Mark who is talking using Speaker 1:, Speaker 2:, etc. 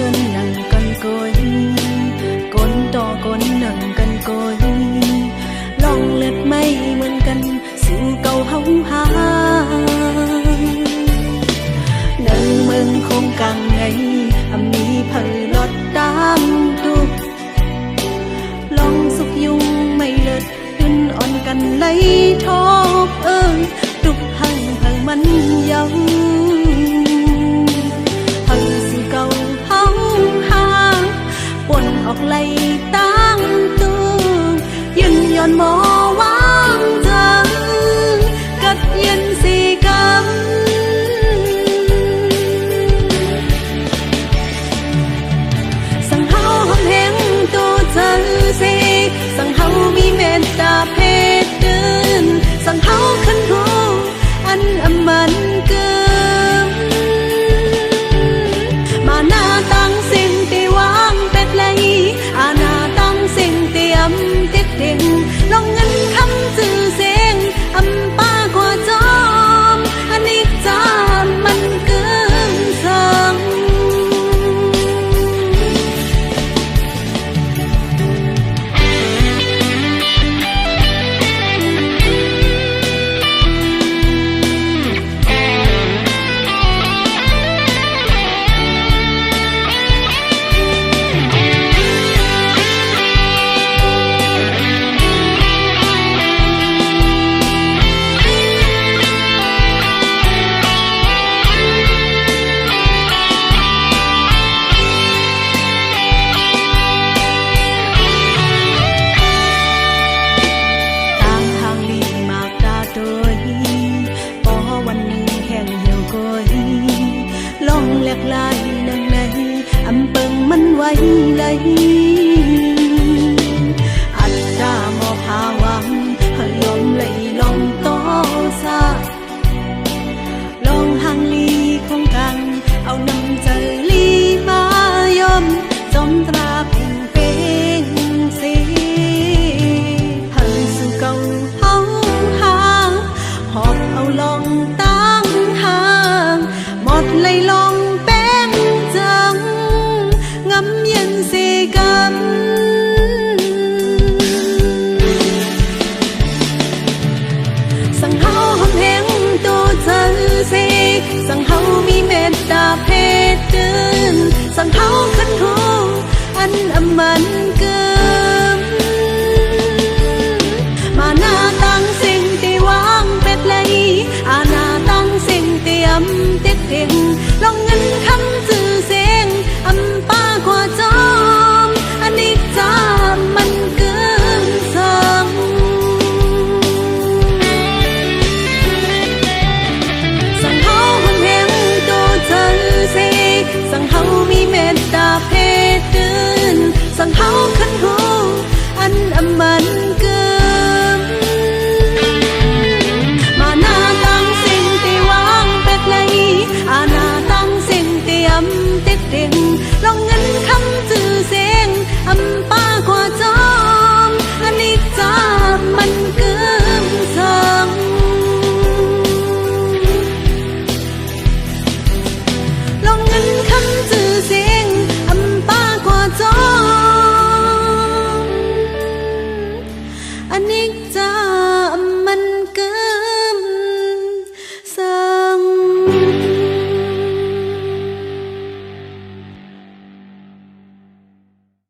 Speaker 1: gần nặng cần cối côn to côn nặng cần cối lòng lượt mây mơn cần sự cầu hông há nâng mừng không càng ngày âm mi phơi lót đám tu lòng sục dung mây lượt đun on cần lấy thốt ơi trục hằng hằng mắn dấuออกไล่ตั้งตัวยืนย้อนมอวางเธอกัดเย็นสีกำสั่งเฮาหอมแห้งตัวเธอสิสั่งเฮามีเมตตาเพศเดินสั่งเฮาขึ้นหูอันอมันเกิมมาหน้าตั้งสิ่งที่วางเป็ดเลยอาณาตั้งสิ่งเตรียมเด็ดเด่นลองเงินคำสื่อเสียงอำป้ากว่าจอมอันนี้จามันเกินสั่งเล็กลายนังในอำเปิงมันไว้เลยอัดดามอภาวังให้ยอมเลยลองต่อซาลองห่างลีของกันเอานำใจลีมายอมจอมตราเพ่งเพ่งสีให้สู่เก่าเฮาหาหอบเอาลองตั้งห่างหมดเลยลองสั่งเฮามีเมตตาเพศเดินสั่งเฮาขึ้นหูอันอมันเกิมมาหน้าตั้งสิ่งที่วางเป็ดเลยอาณาตั้งสิ่งเตรียมเด็ดเด่นลองเงินคำสื่อเสียงอำป้ากว่าจอมอันนี้จามันเกินสั่งสั่งเฮามีเมตตาเพศเดินสั่งเฮาขึ้นหูอันอมันเกิมมาหน้าตั้งสิ่งที่วางเป็ดเลยอาณาตั้งสิ่งเตรียมเด็ดเด่นลองเงินคำสื่อเสียงอำป้ากว่าจอ